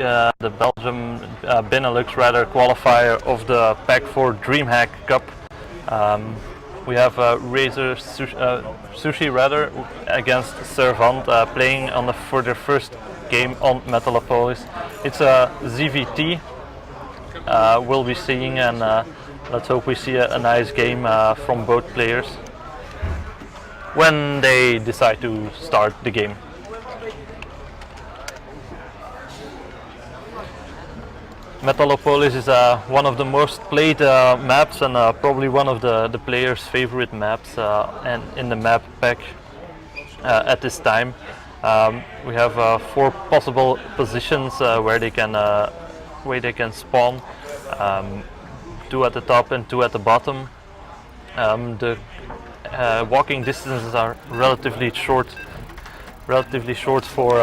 the Belgium Benelux rather qualifier of the Pack4DreamHack Cup. We have Razor Sushi rather against servaNT playing for their first game on Metalopolis. It's a ZVT we'll be seeing, and let's hope we see a nice game from both players when they decide to start the game. Metalopolis is one of the most played maps, and probably one of the players' favorite maps and in the map pack at this time. We have 4 possible positions where they can spawn, 2 at the top and 2 at the bottom. The walking distances are relatively short for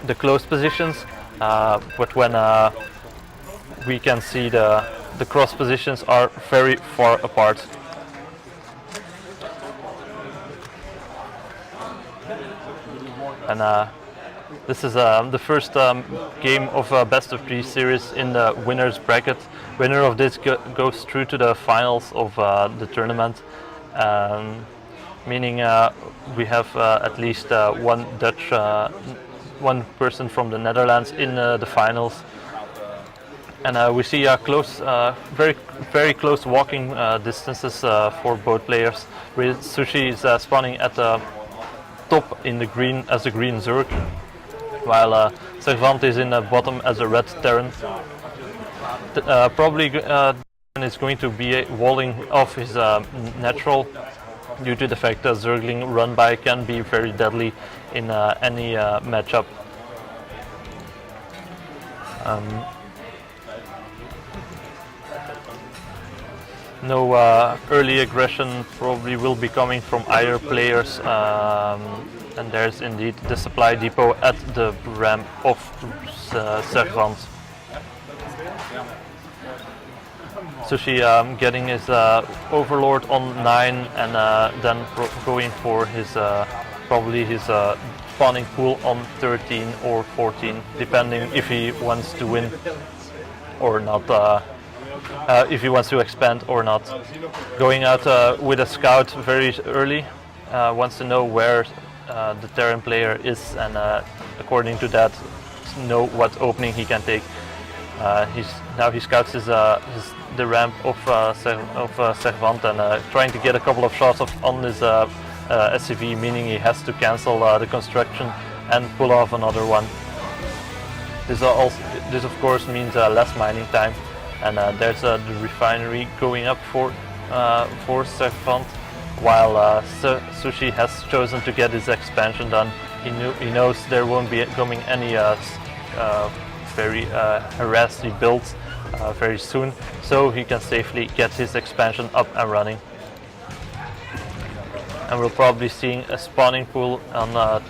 the close positions, but when we can see the cross positions are very far apart. And this is the first game of best of 3 series in the winners bracket. Winner of this goes through to the finals of the tournament, meaning we have at least one person from the Netherlands in the finals. And we see very close walking distances for both players. Sushi is spawning at the top in the green as a green Zerg, while servaNT is in the bottom as a red Terran. Probably is going to be walling off his natural, due to the fact that Zergling run by can be very deadly in any matchup. No early aggression probably will be coming from either players, and there's indeed the supply depot at the ramp of servaNT. Sushi getting his Overlord on 9, and then going for his probably his spawning pool on 13 or 14, depending if he wants to win or not. If he wants to expand or not. Going out with a scout very early, wants to know where the Terran player is, and according to that know what opening he can take. Now he scouts the ramp of servaNT, and trying to get a couple of shots on his SCV, meaning he has to cancel the construction and pull off another one. This of course means less mining time. And there's the refinery going up for servaNT, while Sushi has chosen to get his expansion done. He knows there won't be coming any very harassy builds very soon, so he can safely get his expansion up and running. And we'll probably seeing a spawning pool on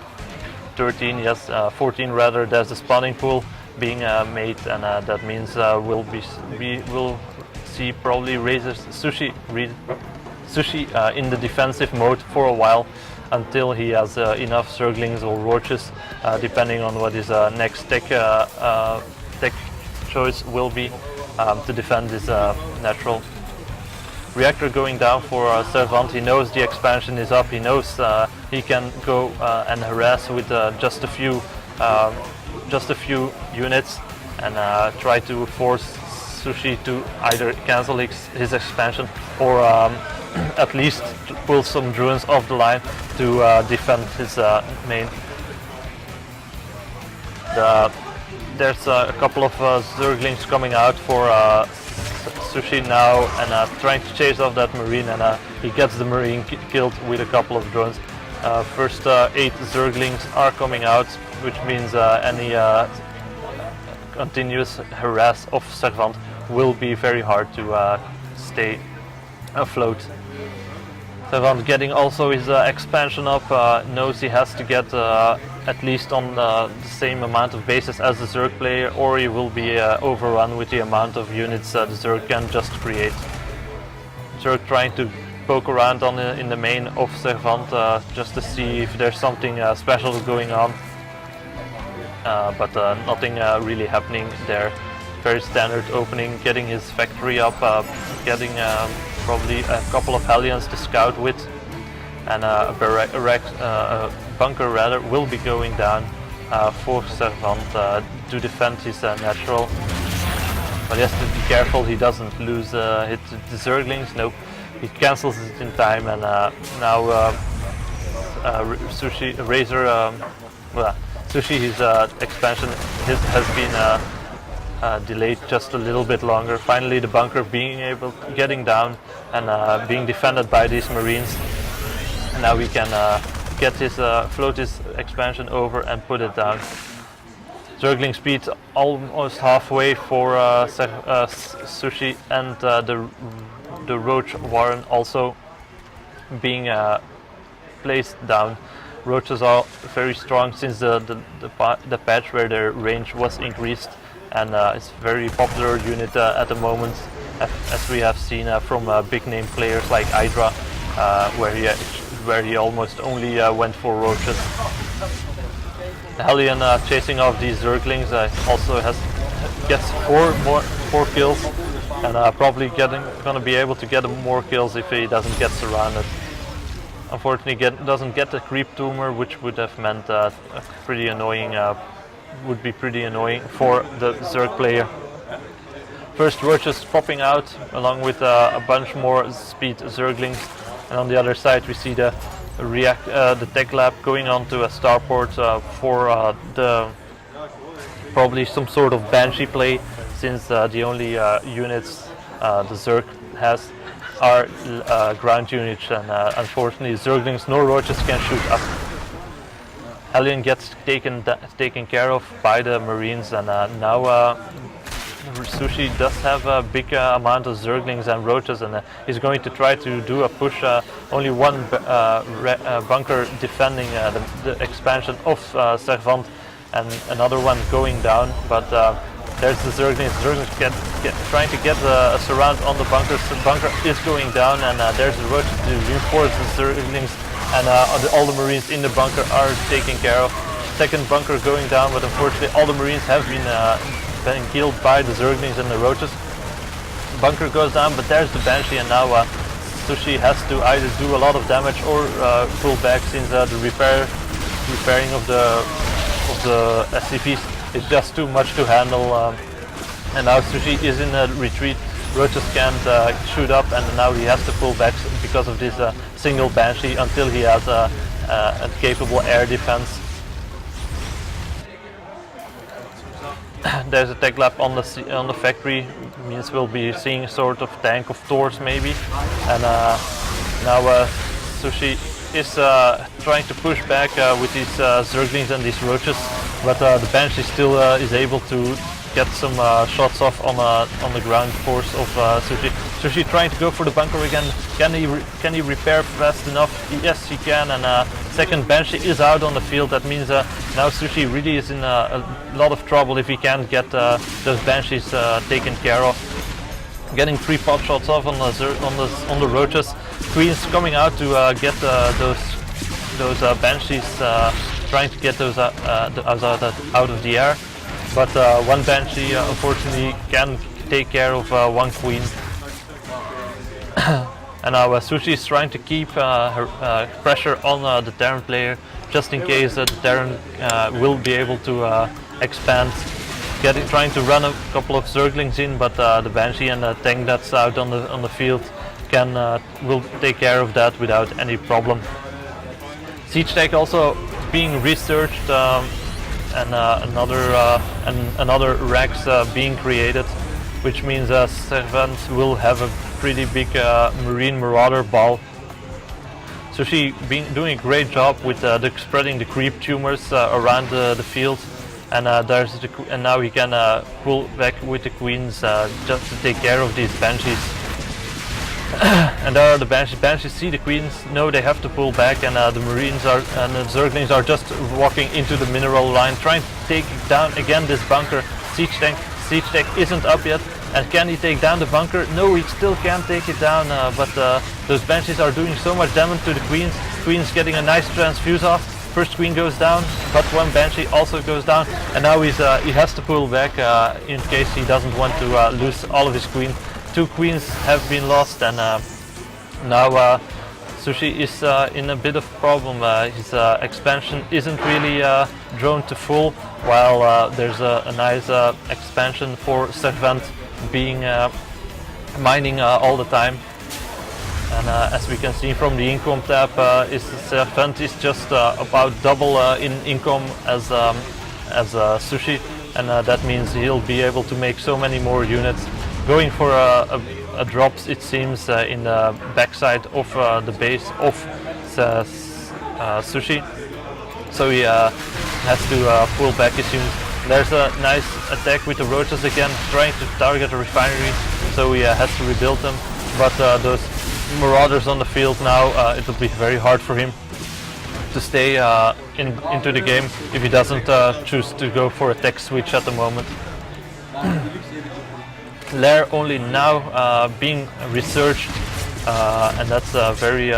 13, yes, 14 rather. There's a spawning pool being made, and that means we will see probably Sushi in the defensive mode for a while, until he has enough Zerglings or Roaches, depending on what his next tech choice will be, to defend his natural. Reactor going down for servaNT. He knows the expansion is up. He knows he can go and harass with just a few units, and try to force Sushi to either cancel his expansion or at least pull some drones off the line to defend his main. There's a couple of Zerglings coming out for Sushi now, and trying to chase off that Marine, and he gets the Marine killed with a couple of drones. First 8 Zerglings are coming out, which means any continuous harass of servaNT will be very hard to stay afloat. servaNT getting also his expansion up, knows he has to get at least on the same amount of bases as the Zerg player, or he will be overrun with the amount of units the Zerg can just create. Zerg trying to poke around in the main of servaNT just to see if there's something special going on. but nothing really happening there. Very standard opening, getting his factory up, getting probably a couple of Hellions to scout with, and a bunker rather will be going down for servaNT to defend his natural. But he has to be careful he doesn't lose hit the Zerglings. Nope, he cancels it in time, and now Sushi Razor, Sushi, his expansion has been delayed just a little bit longer. Finally, the bunker getting down and being defended by these Marines. And now we can get his float his expansion over and put it down. Zergling speed almost halfway for Sushi, and the Roach Warren also being placed down. Roaches are very strong since the patch where their range was increased, and it's a very popular unit at the moment, as we have seen from big name players like Hydra, where he almost only went for roaches. The Hellion chasing off these Zerglings also gets four kills, and probably gonna be able to get more kills if he doesn't get surrounded. Unfortunately, doesn't get the creep tumor, which would have meant pretty annoying. Would be pretty annoying for the Zerg player. First roaches popping out along with a bunch more speed Zerglings, and on the other side we see the tech lab going on to a starport for the probably some sort of Banshee play, since the only units the Zerg has are ground units, and unfortunately Zerglings nor roaches can shoot up. Hellion gets taken care of by the Marines, and now Sushi does have a big amount of Zerglings and roaches, and he's going to try to do a push. Only one bunker defending the expansion of servaNT, and another one going down, but there's the Zerglings. Zerglings trying to get a surround on the bunker. So the bunker is going down, and there's the roaches to reinforce the Zerglings, and all the Marines in the bunker are taken care of. Second bunker going down, but unfortunately all the Marines have been killed by the Zerglings and the roaches. Bunker goes down, but there's the Banshee, and now Sushi has to either do a lot of damage or pull back, since the repairing of the SCVs is just too much to handle. And now Sushi is in a retreat. Roaches can't shoot up, and now he has to pull back because of this single Banshee until he has a capable air defense. There's a tech lab on the factory, means we'll be seeing a sort of tank of Thors maybe. And now Sushi is trying to push back with these Zerglings and these roaches, but the Banshee still is able to get some shots off on the ground force of Sushi. Sushi trying to go for the bunker again. Can he repair fast enough? Yes, he can. And second Banshee is out on the field. That means now Sushi really is in a lot of trouble if he can't get those Banshees taken care of. Getting 3 pot shots off on the roaches. Queens coming out to get those Banshees, trying to get those out of the air. But one Banshee unfortunately can take care of one Queen. And now Sushi is trying to keep her pressure on the Terran player, just in case the Terran will be able to expand. Trying to run a couple of Zerglings in, but the Banshee and the tank that's out on the field will take care of that without any problem. Siege tech also being researched, and another Rex being created, which means servaNT will have a pretty big Marine Marauder ball. Sushi doing a great job with spreading the creep tumors around the field, and now he can pull back with the Queens just to take care of these Banshees. And there are the Banshees. Banshees see the Queens, know they have to pull back, and the Marines and the Zerglings are just walking into the mineral line, trying to take down again this bunker. Siege tank isn't up yet, and can he take down the bunker? No, he still can't take it down, but those Banshees are doing so much damage to the Queens. Queens getting a nice transfuse off, First queen goes down, but one banshee also goes down, and now he has to pull back in case he doesn't want to lose all of his queen. 2 queens have been lost, and now Sushi is in a bit of problem. His expansion isn't really drawn to full, while there's a nice expansion for servaNT being mining all the time. And as we can see from the income tab, servaNT is just about double in income as Sushi, and that means he'll be able to make so many more units. Going for a drops, it seems, in the backside of the base of Sushi, so he has to pull back his units. There's a nice attack with the roaches again, trying to target a refinery, so he has to rebuild them. But those marauders on the field now, it will be very hard for him to stay into the game if he doesn't choose to go for a tech switch at the moment. Lair only now being researched, and that's a very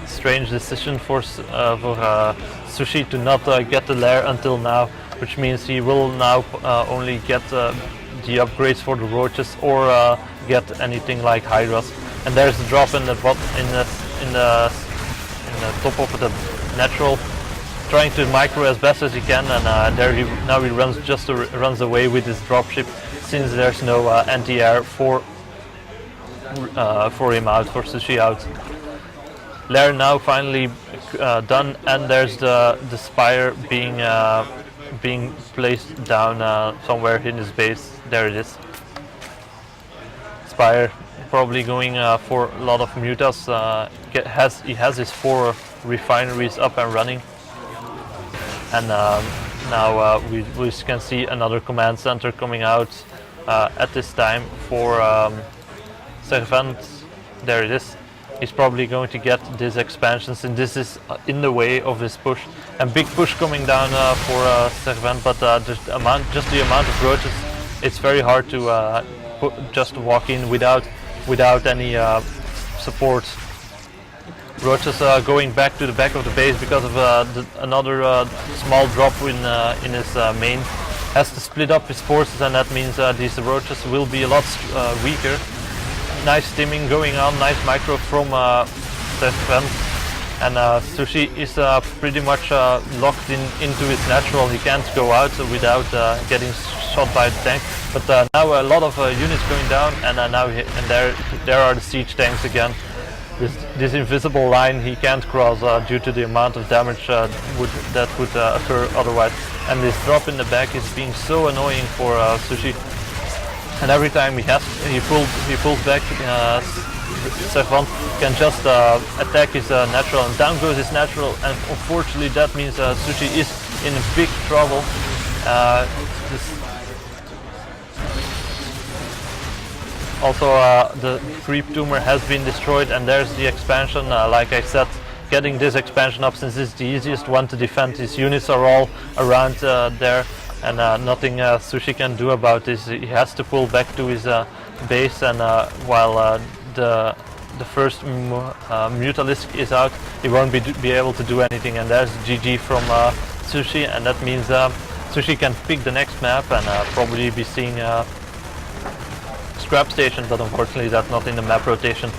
strange decision for Sushi to not get the Lair until now, which means he will now only get the upgrades for the roaches or get anything like Hydras. And there's the drop in the top of the natural, trying to micro as best as he can, and there he runs away with his dropship, since there's no anti-air for him out, for Sushi out. Lair now finally done, and there's the spire being placed down somewhere in his base. There it is. Spire probably going for a lot of mutas. He has his 4 refineries up and running, and now we can see another command center coming out at this time for servaNT. There it is. He's probably going to get these expansions, and this is in the way of his push. And big push coming down for servaNT, but just the amount of roaches, it's very hard to just walk in without any support. Roaches going back to the back of the base because of another small drop in his main. Has to split up his forces, and that means these roaches will be a lot weaker. Nice stimming going on, nice micro from servaNT, and Sushi is pretty much locked into his natural. He can't go out without getting shot by the tank. But now a lot of units going down, and there are the siege tanks again. This invisible line he can't cross due to the amount of damage that would occur otherwise. And this drop in the back is being so annoying for Sushi. And every time he pulls back, servaNT can just attack his natural, and down goes his natural. And unfortunately, that means Sushi is in big trouble. Also, the creep tumor has been destroyed, and there's the expansion. Like I said, getting this expansion up, since it's the easiest one to defend. His units are all around there, and nothing Sushi can do about this. He has to pull back to his base, and while the first Mutalisk is out, he won't be able to do anything. And there's GG from Sushi, and that means Sushi can pick the next map and probably be seeing Scrap Station, but unfortunately that's not in the map rotation.